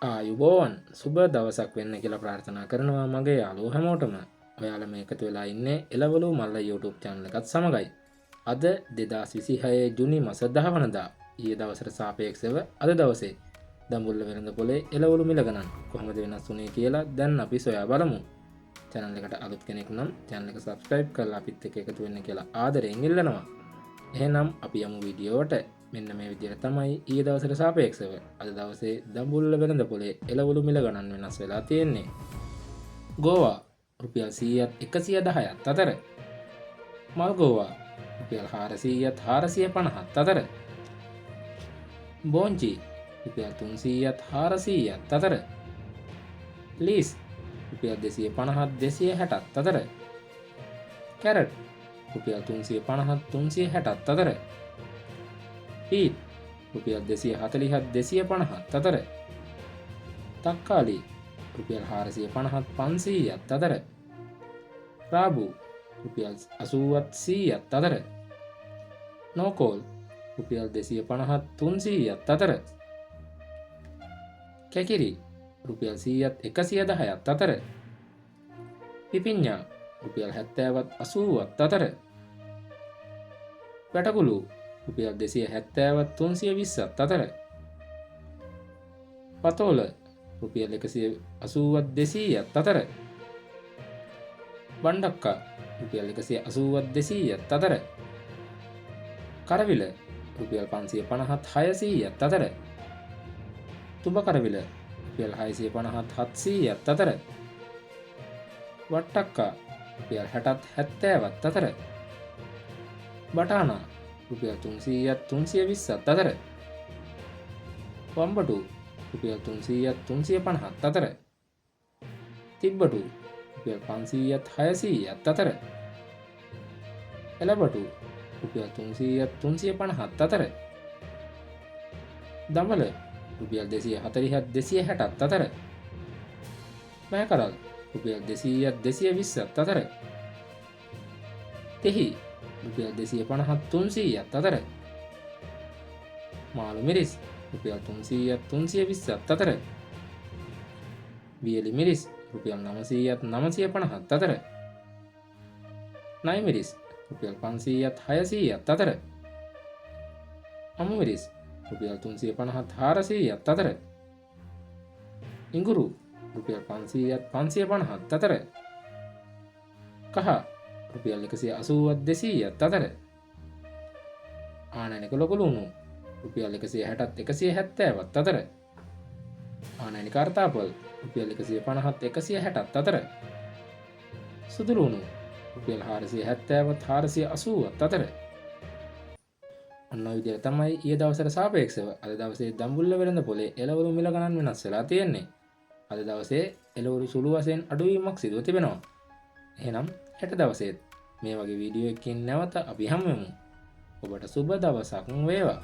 ආයුබෝවන් සුබ දවසක් වෙන්න කියලා ප්‍රාර්ථනා කරනවා මගේ යාළුවෝ හැමෝටම. ඔයාලා මේ එකතු වෙලා ඉන්නේ එළවලු මල්ල YouTube channel එකත් සමගයි. අද 2026 ජුනි මාස 10 වෙනිදා ඊයේ දවසට සාපේක්ෂව අද දවසේ දඹුල්ල වෙළඳ පොලේ එළවලු මිල ගණන් කොහොමද වෙනස් වුනේ කියලා දැන් අපි සොයා බලමු. channel එකට අලුත් කෙනෙක් නම් channel එක subscribe කරලා අපිත් එක්ක එකතු වෙන්න කියලා ආදරෙන් ඉල්ලනවා. එහෙනම් අපි යමු වීඩියෝවට. මෙන්න මේ විදිහට තමයි ඊයේ දවසට සාපේක්ෂව අද දවසේ දඹුල්ල වෙළඳ පොලේ එළවලු මිල ගණන් වෙනස් වෙලා තියෙන්නේ. ගෝවා රුපියල් 100ත් 110ත් අතර. මල් ගෝවා රුපියල් 400ත් 450ත් අතර. බෝංචි රුපියල් 300ත් 400ත් අතර. ලීස් රුපියල් 250ත් 260ත් අතර. කැරට් රුපියල් 350ත් 360ත් අතර. පීට් රුපියල් 240ත් 250ත් අතර. තක්කාලි රුපියල් 450ත් 500ත් අතර. රාබු රුපියල් 80ත් 100ත් අතර. නෝකෝල් රුපියල් 250ත් 300ත් අතර. කැකිරි රුපියල් 100ත් 110ත් අතර. පිපිඤ්ඤා රුපියල් 70ත් 80ත් අතර. වැටකුළු රුපියල් 270ත් 320ත් අතර. පතෝල රුපියල් 180ත් 200ත් අතර. බණ්ඩක්කා රුපියල් 180ත් 200ත් අතර. කරවිල රුපියල් 550ත් 600ත් අතර. තුඹ කරවිල රුපියල් 650ත් 700ත් අතර. වට්ටක්කා රුපියල් 60ත් 70ත් අතර. බටානා රුපියල් 300ත් 320ත් අතර. වම්බටු රුපියල් 300ත් 350ත් අතර. තිබ්බටු රුපියල් 500ත් 600ත් අතර. එළබටු රුපියල් 300ත් 350ත් අතර. දමල රුපියල් 240ත් 260ත් අතර. මෑකරල් රුපියල් 200ත් 220ත් අතර. තෙහි රුපියල් 250ත් 300ත් අතර. මාළු මිරිස් රුපියල් 300ත් 320ත් අතර. වියලි මිරිස් රුපියල් 900ත් 950ත් අතර. නයි මිරිස් රුපියල් 500ත් 600ත් අතර. අමු මිරිස් රුපියල් 350ත් 400ත් අතර. ඉඟුරු රුපියල් 500ත් 550ත් අතර. කහ රුපියල් 180ත් 200ත් අතර. ආනයනික ලොකු ලුණු රුපියල් 160ත් 170ත් අතර. ආනයනික අර්තාපල් රුපියල් 150ත් 160ත් අතර. සුදු ලුණු රුපියල් 470ත් 480ත් අතර. ඔන්න ඔය විදිහට තමයි ඊයේ දවසට සාපේක්ෂව අද දවසේ දඹුල්ල වෙළඳ පොලේ එළවලු මිල ගණන් වෙනස් වෙලා තියෙන්නේ. අද දවසේ එළවලු සුළු වශයෙන් අඩුවීමක් සිදුව තිබෙනවා. එහෙනම් හෙට දවසේත් මේ වගේ වීඩියෝ එකකින් නැවත අපි හමු වෙමු. ඔබට සුබ දවසක් වේවා.